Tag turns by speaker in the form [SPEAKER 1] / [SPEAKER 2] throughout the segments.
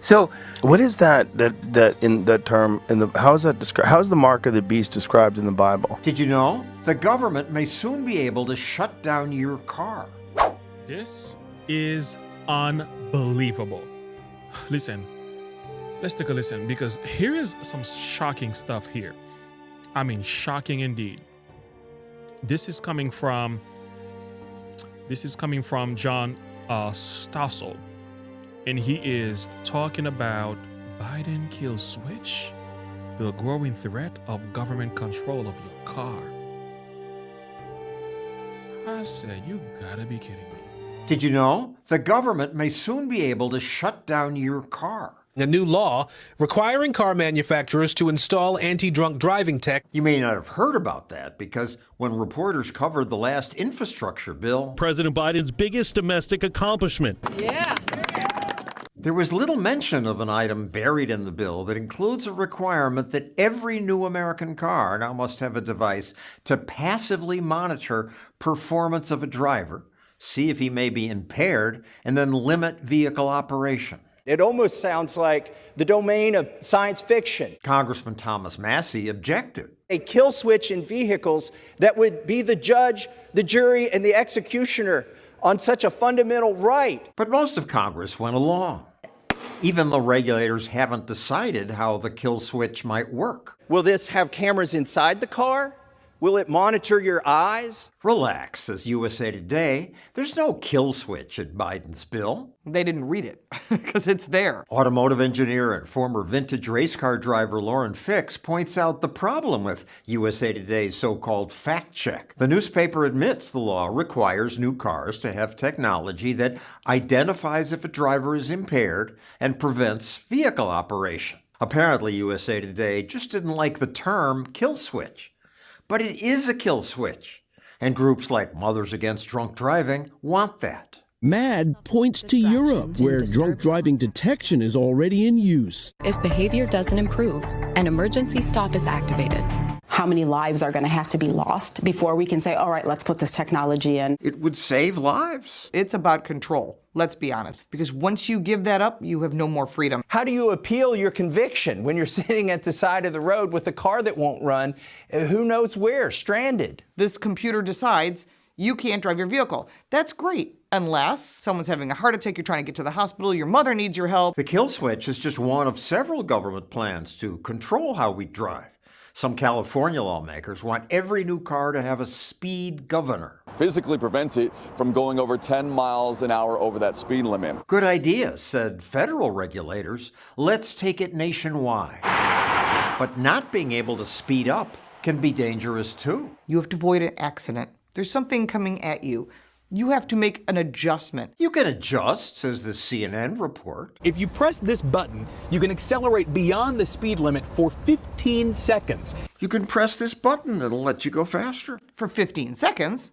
[SPEAKER 1] So, what is that in that term? How is that described? How is the mark of the beast described in the Bible?
[SPEAKER 2] Did you know? The government may soon be able to shut down your car.
[SPEAKER 3] This is unbelievable. Listen, let's take a listen, because here is some shocking stuff here. I mean, shocking indeed. This is coming from John Stossel, and he is talking about Biden kill switch, the growing threat of government control of your car. I said, you gotta be kidding me.
[SPEAKER 2] Did you know? The government may soon be able to shut down your car.
[SPEAKER 4] A new law requiring car manufacturers to install anti-drunk driving tech.
[SPEAKER 2] You may not have heard about that because when reporters covered the last infrastructure bill,
[SPEAKER 5] President Biden's biggest domestic accomplishment.
[SPEAKER 6] Yeah.
[SPEAKER 2] There was little mention of an item buried in the bill that includes a requirement that every new American car now must have a device to passively monitor performance of a driver, see if he may be impaired, and then limit vehicle operation.
[SPEAKER 7] It almost sounds like the domain of science fiction.
[SPEAKER 2] Congressman Thomas Massey objected.
[SPEAKER 7] A kill switch in vehicles that would be the judge, the jury, and the executioner on such a fundamental right.
[SPEAKER 2] But most of Congress went along, even though regulators haven't decided how the kill switch might work.
[SPEAKER 7] Will this have cameras inside the car? Will it monitor your eyes?
[SPEAKER 2] Relax, says USA Today. There's no kill switch in Biden's bill.
[SPEAKER 6] They didn't read it because it's there.
[SPEAKER 2] Automotive engineer and former vintage race car driver Lauren Fix points out the problem with USA Today's so-called fact check. The newspaper admits the law requires new cars to have technology that identifies if a driver is impaired and prevents vehicle operation. Apparently, USA Today just didn't like the term kill switch. But it is a kill switch, and groups like Mothers Against Drunk Driving want that.
[SPEAKER 5] MAD points to Europe, where drunk driving detection is already in use.
[SPEAKER 8] If behavior doesn't improve, an emergency stop is activated.
[SPEAKER 9] How many lives are going to have to be lost before we can say, all right, let's put this technology in?
[SPEAKER 2] It would save lives.
[SPEAKER 6] It's about control, let's be honest. Because once you give that up, you have no more freedom.
[SPEAKER 7] How do you appeal your conviction when you're sitting at the side of the road with a car that won't run, who knows where, stranded?
[SPEAKER 6] This computer decides you can't drive your vehicle. That's great, unless someone's having a heart attack, you're trying to get to the hospital, your mother needs your help.
[SPEAKER 2] The kill switch is just one of several government plans to control how we drive. Some California lawmakers want every new car to have a speed governor.
[SPEAKER 10] Physically prevents it from going over 10 miles an hour over that speed limit.
[SPEAKER 2] Good idea, said federal regulators. Let's take it nationwide. But not being able to speed up can be dangerous too.
[SPEAKER 6] You have to avoid an accident. There's something coming at you. You have to make an adjustment.
[SPEAKER 2] You can adjust, says the CNN report.
[SPEAKER 11] If you press this button, you can accelerate beyond the speed limit for 15 seconds.
[SPEAKER 2] You can press this button, it'll let you go faster.
[SPEAKER 6] For 15 seconds?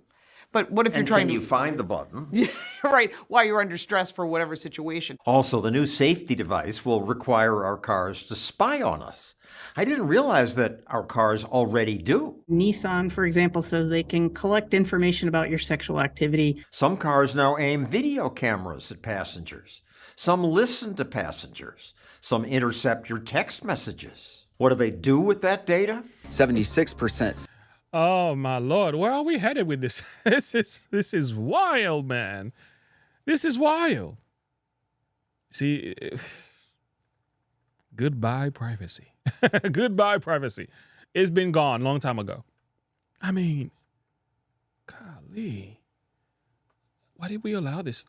[SPEAKER 6] But what if you're trying
[SPEAKER 2] to...
[SPEAKER 6] you
[SPEAKER 2] find the button?
[SPEAKER 6] Yeah, right, while you're under stress for whatever situation.
[SPEAKER 2] Also, the new safety device will require our cars to spy on us. I didn't realize that our cars already do.
[SPEAKER 12] Nissan, for example, says they can collect information about your sexual activity.
[SPEAKER 2] Some cars now aim video cameras at passengers. Some listen to passengers. Some intercept your text messages. What do they do with that data?
[SPEAKER 13] 76%.
[SPEAKER 3] Oh my Lord, where are we headed with this? This is wild, man. This is wild. See, goodbye privacy. Goodbye privacy. It's been gone a long time ago. I mean, golly. Why did we allow this?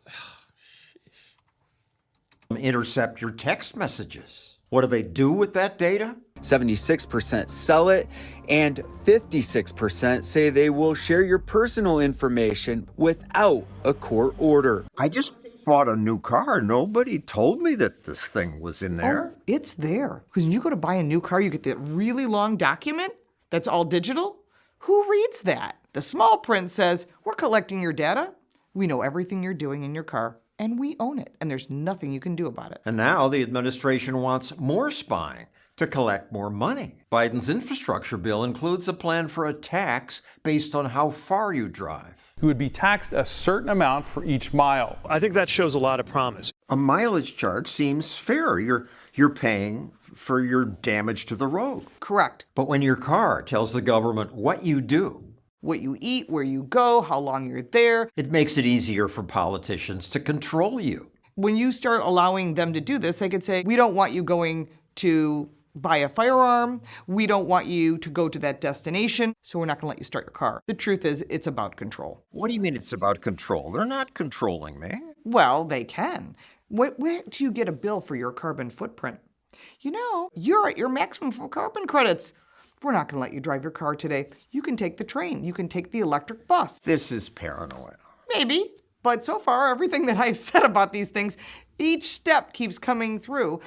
[SPEAKER 2] Intercept your text messages. What do they do with that data?
[SPEAKER 13] 76% sell it, and 56% say they will share your personal information without a court order.
[SPEAKER 2] I just bought a new car. Nobody told me that this thing was in there.
[SPEAKER 6] Oh, it's there. Because when you go to buy a new car, you get that really long document that's all digital. Who reads that? The small print says, we're collecting your data. We know everything you're doing in your car, and we own it. And there's nothing you can do about it.
[SPEAKER 2] And now the administration wants more spying to collect more money. Biden's infrastructure bill includes a plan for a tax based on how far you drive.
[SPEAKER 14] You would be taxed a certain amount for each mile.
[SPEAKER 5] I think that shows a lot of promise.
[SPEAKER 2] A mileage charge seems fair. You're paying for your damage to the road.
[SPEAKER 6] Correct.
[SPEAKER 2] But when your car tells the government what you do,
[SPEAKER 6] what you eat, where you go, how long you're there,
[SPEAKER 2] it makes it easier for politicians to control you.
[SPEAKER 6] When you start allowing them to do this, they could say, we don't want you going to buy a firearm. We don't want you to go to that destination, so we're not going to let you start your car. The truth is, it's about control.
[SPEAKER 2] What do you mean it's about control? They're not controlling me.
[SPEAKER 6] Well, they can. Where do you get a bill for your carbon footprint? You know, you're at your maximum for carbon credits. We're not going to let you drive your car today. You can take the train. You can take the electric bus.
[SPEAKER 2] This is paranoia.
[SPEAKER 6] Maybe. But so far, everything that I've said about these things, each step keeps coming through.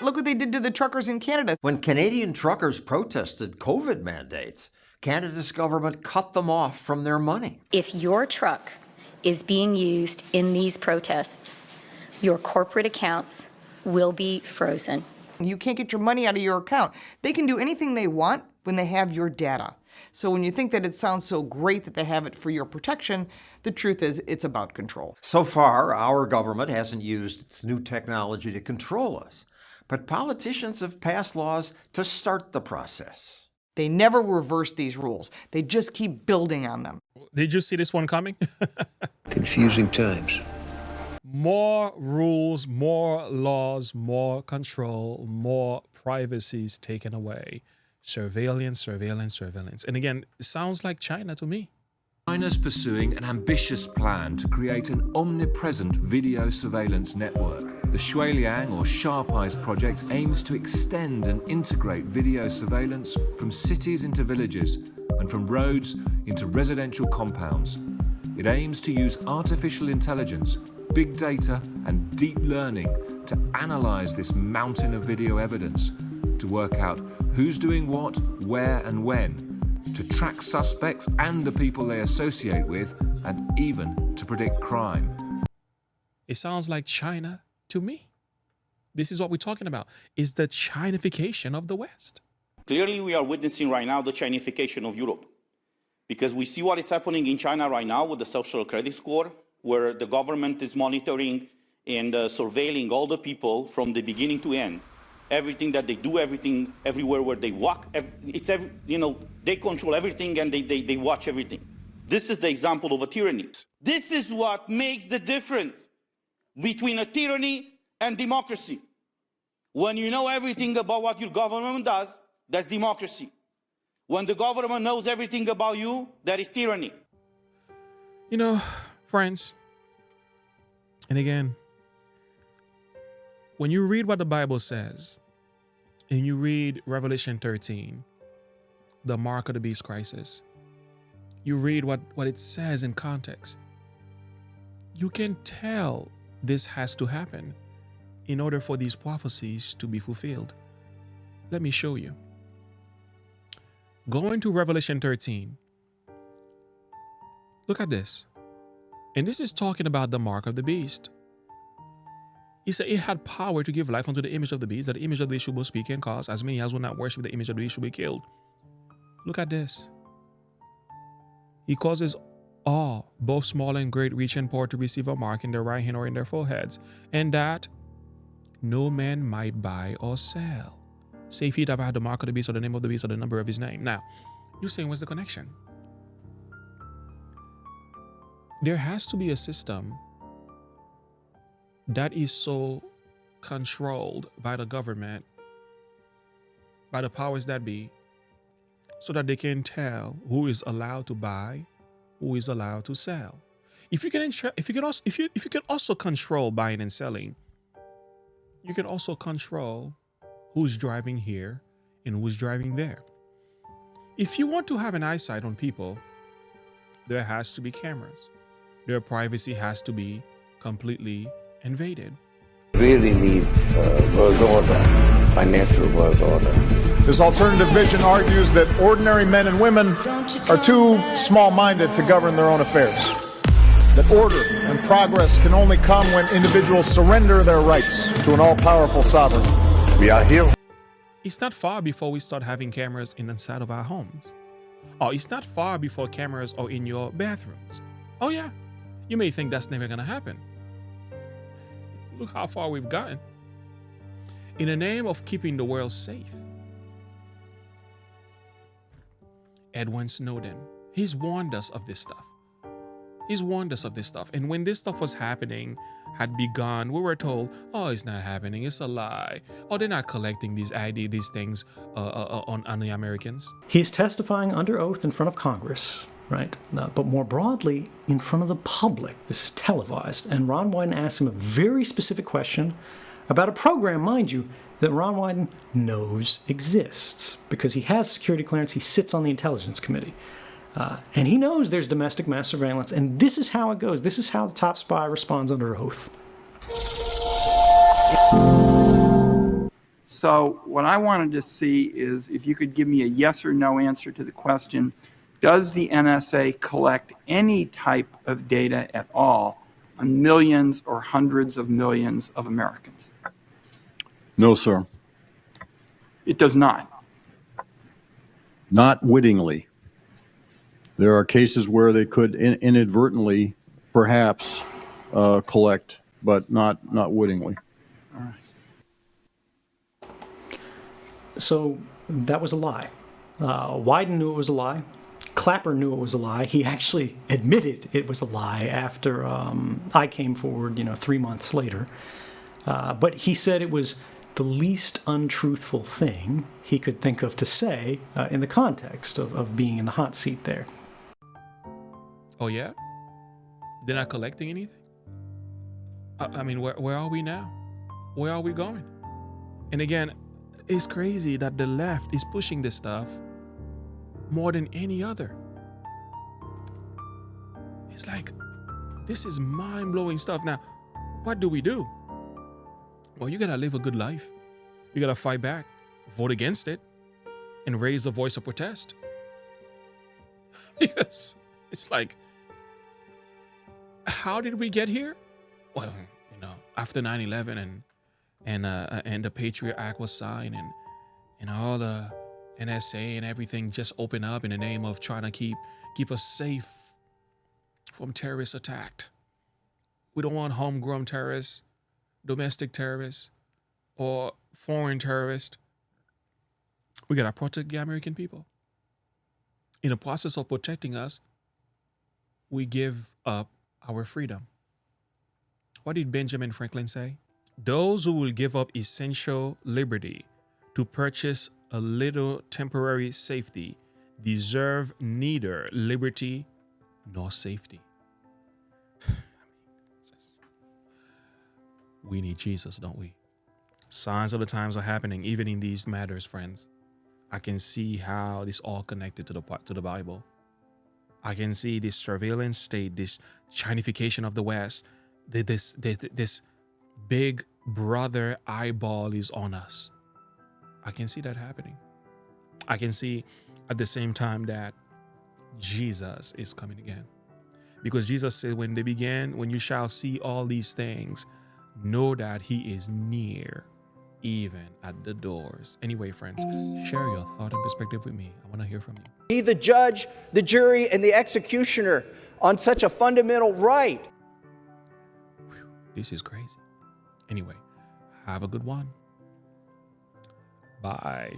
[SPEAKER 6] Look what they did to the truckers in Canada.
[SPEAKER 2] When Canadian truckers protested COVID mandates, Canada's government cut them off from their money.
[SPEAKER 14] If your truck is being used in these protests, your corporate accounts will be frozen.
[SPEAKER 6] You can't get your money out of your account. They can do anything they want when they have your data. So when you think that it sounds so great that they have it for your protection, the truth is it's about control.
[SPEAKER 2] So far, our government hasn't used its new technology to control us. But politicians have passed laws to start the process.
[SPEAKER 6] They never reverse these rules. They just keep building on them.
[SPEAKER 3] Did you see this one coming?
[SPEAKER 15] Confusing times.
[SPEAKER 3] More rules, more laws, more control, more privacies taken away. Surveillance, surveillance, surveillance. And again, it sounds like China to me.
[SPEAKER 16] China's pursuing an ambitious plan to create an omnipresent video surveillance network. The Shuiliang or Sharp Eyes project aims to extend and integrate video surveillance from cities into villages and from roads into residential compounds. It aims to use artificial intelligence, big data and deep learning to analyze this mountain of video evidence, to work out who's doing what, where and when, to track suspects and the people they associate with, and even to predict crime.
[SPEAKER 3] It sounds like China to me. This is what we're talking about, is the Chinafication of the West.
[SPEAKER 17] Clearly, we are witnessing right now the Chinafication of Europe, because we see what is happening in China right now with the social credit score, where the government is monitoring and surveilling all the people from the beginning to end. Everything that they do, everything, everywhere where they walk, they control everything and they watch everything. This is the example of a tyranny. This is what makes the difference between a tyranny and democracy. When you know everything about what your government does, that's democracy. When the government knows everything about you, that is tyranny.
[SPEAKER 3] You know, friends, and again, when you read what the Bible says, and you read Revelation 13, the mark of the beast crisis, you read what it says in context, you can tell this has to happen in order for these prophecies to be fulfilled. Let me show you. Go into Revelation 13. Look at this. And this is talking about the mark of the beast. He said it had power to give life unto the image of the beast, that the image of the beast should both speak and cause. As many as will not worship the image of the beast should be killed. Look at this. He causes all, both small and great, rich and poor, to receive a mark in their right hand or in their foreheads, and that no man might buy or sell, save he that had the mark of the beast or the name of the beast or the number of his name. Now, you're saying, what's the connection? There has to be a system that is so controlled by the government, by the powers that be, so that they can tell who is allowed to buy, who is allowed to sell. If you can also control buying and selling, you can also control who's driving here and who's driving there. If you want to have an eyesight on people, there has to be cameras. Their privacy has to be completely invaded.
[SPEAKER 15] Really need world order, financial world order.
[SPEAKER 18] This alternative vision argues that ordinary men and women are too small-minded to govern their own affairs. That order and progress can only come when individuals surrender their rights to an all-powerful sovereign. We are here.
[SPEAKER 3] It's not far before we start having cameras inside of our homes. Or it's not far before cameras are in your bathrooms. Oh yeah, you may think that's never gonna happen. Look how far we've gotten. In the name of keeping the world safe. Edwin Snowden, he's warned us of this stuff. He's warned us of this stuff. And when this stuff was happening, had begun, we were told, oh, it's not happening. It's a lie. Oh, they're not collecting these things on the Americans.
[SPEAKER 19] He's testifying under oath in front of Congress, right? But more broadly, in front of the public. This is televised. And Ron Wyden asked him a very specific question about a program, mind you, that Ron Wyden knows exists because he has security clearance. He sits on the Intelligence Committee. And he knows there's domestic mass surveillance, and this is how it goes. This is how the top spy responds under oath.
[SPEAKER 20] So what I wanted to see is if you could give me a yes or no answer to the question, does the NSA collect any type of data at all on millions or hundreds of millions of Americans?
[SPEAKER 21] No, sir.
[SPEAKER 20] It does not.
[SPEAKER 21] Not wittingly. There are cases where they could inadvertently, perhaps, collect, but not wittingly.
[SPEAKER 20] All right.
[SPEAKER 19] So that was a lie. Wyden knew it was a lie. Clapper knew it was a lie. He actually admitted it was a lie after I came forward, 3 months later. But he said it was the least untruthful thing he could think of to say in the context of being in the hot seat there.
[SPEAKER 3] Oh, yeah? They're not collecting anything? I mean, where are we now? Where are we going? And again, it's crazy that the left is pushing this stuff more than any other. It's like, this is mind-blowing stuff. Now, what do? Well, you gotta live a good life. You gotta fight back, vote against it, and raise a voice of protest. Because it's like, how did we get here? Well, after 9/11 and the Patriot Act was signed and all the NSA and everything just opened up in the name of trying to keep us safe from terrorist attack. We don't want homegrown terrorists, domestic terrorists, or foreign terrorists. We gotta protect the American people. In the process of protecting us, we give up our freedom. What did Benjamin Franklin say? Those who will give up essential liberty to purchase a little temporary safety deserve neither liberty nor safety. We need Jesus, don't we? Signs of the times are happening, even in these matters, friends. I can see how this all connected to the Bible. I can see this surveillance state, this Chinafication of the West, this big brother eyeball is on us. I can see that happening. I can see at the same time that Jesus is coming again. Because Jesus said, when you shall see all these things, know that he is near, even at the doors. Anyway, friends, share your thought and perspective with me. I want to hear from you.
[SPEAKER 7] Be the judge, the jury, and the executioner on such a fundamental right.
[SPEAKER 3] This is crazy. Anyway, have a good one. Bye.